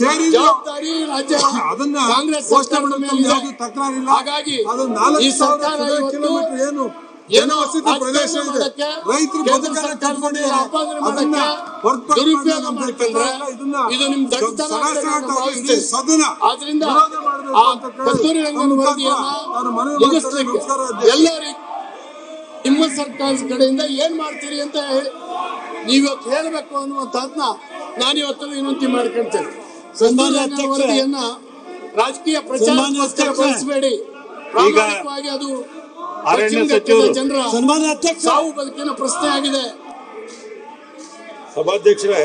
ಜವಾಬ್ದಾರಿ ರಾಜ್ಯ ಕಾಂಗ್ರೆಸ್ ಸರ್ಕಾರದ ಮೇಲಿದೆ. ಹಾಗಾಗಿ ಈ ಸರ್ಕಾರ ಇವತ್ತು ಜನವಸತಿ ಪ್ರದೇಶ ಇದೆ, ರೈತರು ಬದುಕನ್ನು ಕಟ್ಕೊಂಡಿದ್ದಾರೆ. ದುರುಪಯೋಗ ಮಾಡ್ಕೊಂಡ್ರೆ ಇದು ನಿಮ್ ದಡ್ಡತನ. ಸದನ ಆದ್ರಿಂದ ಕಸ್ತೂರಿ ರಂಗನ್ ವರದಿಯನ್ನ ಮುಗಿಸ್ಲಿಕ್ಕೆ ಎಲ್ಲರಿಗೂ ನಿಮ್ಮ ಸರ್ಕಾರದ ಕಡೆಯಿಂದ ಏನ್ ಮಾಡ್ತೀರಿ ಅಂತ ನೀವತ್ತು ಹೇಳಬೇಕು ಅನ್ನುವಂಥದ್ನ ನಾನಿವತ್ತು ವಿನಂತಿ ಮಾಡ್ಕೊಳ್ತೇನೆ. ವರದಿಯನ್ನ ರಾಜಕೀಯ ಪ್ರಚಾರಕ್ಕೋಸ್ಕರ ಬಳಸಬೇಡಿ. ಪ್ರಾಮಾಣಿಕವಾಗಿ ಅದು ಜನರ ಸಾವು ಬದುಕಿನ ಪ್ರಶ್ನೆ ಆಗಿದೆ. ಸಭಾಧ್ಯಕ್ಷರೇ,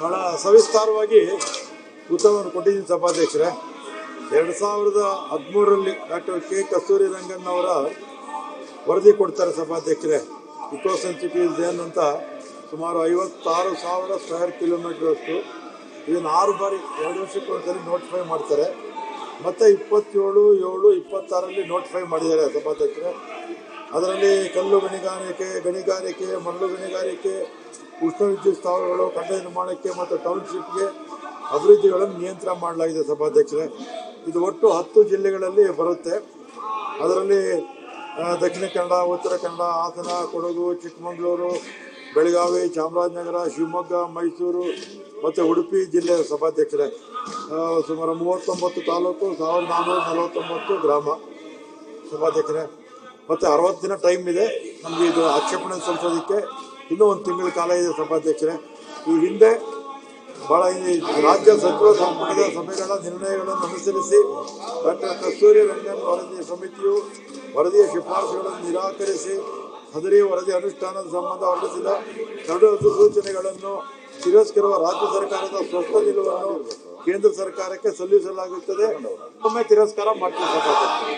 ಬಹಳ ಸವಿಸ್ತಾರವಾಗಿ ಉತ್ತರವನ್ನು ಕೊಟ್ಟಿದ್ದೀನಿ ಸಭಾಧ್ಯಕ್ಷರೇ. 2013ರಲ್ಲಿ ಡಾಕ್ಟರ್ ಕೆ ಕಸ್ತೂರಿ ರಂಗನ್ ಅವರ ವರದಿ ಕೊಡ್ತಾರೆ ಸಭಾಧ್ಯಕ್ಷರೇ. ಇಕೋಸನ್ ಸಿಟೀಸ್ ಏನಂತ ಸುಮಾರು 56,000 ಸ್ಕ್ವೇರ್ ಕಿಲೋಮೀಟರ್ ಇದನ್ನು 6 ಬಾರಿ 2 ವರ್ಷಕ್ಕೊಂದ್ಸರಿ ನೋಟಿಫೈ ಮಾಡ್ತಾರೆ. ಮತ್ತು 27/7/26ರಲ್ಲಿ ನೋಟಿಫೈ ಮಾಡಿದ್ದಾರೆ ಸಭಾಧ್ಯಕ್ಷರೇ. ಅದರಲ್ಲಿ ಕಲ್ಲು ಗಣಿಗಾರಿಕೆ, ಮರಳು ಗಣಿಗಾರಿಕೆ, ಉಷ್ಣ ವಿದ್ಯುತ್ ಸ್ಥಾವರಗಳು, ಕಟ್ಟಡ ನಿರ್ಮಾಣಕ್ಕೆ ಮತ್ತು ಟೌನ್ಶಿಪ್ಗೆ ಅಭಿವೃದ್ಧಿಗಳನ್ನು ನಿಯಂತ್ರಣ ಮಾಡಲಾಗಿದೆ ಸಭಾಧ್ಯಕ್ಷರೇ. ಇದು ಒಟ್ಟು 10 ಜಿಲ್ಲೆಗಳಲ್ಲಿ ಬರುತ್ತೆ. ಅದರಲ್ಲಿ ದಕ್ಷಿಣ ಕನ್ನಡ, ಉತ್ತರ ಕನ್ನಡ, ಹಾಸನ, ಕೊಡಗು, ಚಿಕ್ಕಮಗಳೂರು, ಬೆಳಗಾವಿ, ಚಾಮರಾಜನಗರ, ಶಿವಮೊಗ್ಗ, ಮೈಸೂರು ಮತ್ತು ಉಡುಪಿ ಜಿಲ್ಲೆ ಸಭಾಧ್ಯಕ್ಷರೇ. ಸುಮಾರು 39 ತಾಲೂಕು, 1449 ಗ್ರಾಮ ಸಭಾಧ್ಯಕ್ಷರೇ. ಮತ್ತು 60 ದಿನ ಟೈಮ್ ಇದೆ ನಮಗೆ ಇದು ಆಕ್ಷೇಪಣೆ ಸಲ್ಲಿಸೋದಕ್ಕೆ. ಇನ್ನೂ 1 ತಿಂಗಳ ಕಾಲ ಇದೆ ಸಭಾಧ್ಯಕ್ಷರೇ. ಈ ಹಿಂದೆ ಭಾಳ ರಾಜ್ಯ ಸಚಿವ ಸಂಪುಟದ ಸಭೆಗಳ ನಿರ್ಣಯಗಳನ್ನು ಅನುಸರಿಸಿ ಡಾಕ್ಟರ್ ಕಸ್ತೂರಿ ರಂಗನ್ ವರದಿ ಸಮಿತಿಯು ವರದಿಯ ಶಿಫಾರಸುಗಳನ್ನು ನಿರಾಕರಿಸಿ ಸದರಿ ವರದಿ ಅನುಷ್ಠಾನದ ಸಂಬಂಧ ಹೊರಡಿಸಿದ 2 ಸೂಚನೆಗಳನ್ನು ತಿರಸ್ಕರಿಸುವ ರಾಜ್ಯ ಸರ್ಕಾರದ ಸ್ಪಷ್ಟ ನಿಲುವನ್ನು ಕೇಂದ್ರ ಸರ್ಕಾರಕ್ಕೆ ಸಲ್ಲಿಸಲಾಗುತ್ತದೆ. ಒಮ್ಮೆ ತಿರಸ್ಕಾರ ಮಾಡ್ತೀವಿ ಸಭಾಧ್ಯಕ್ಷರೇ.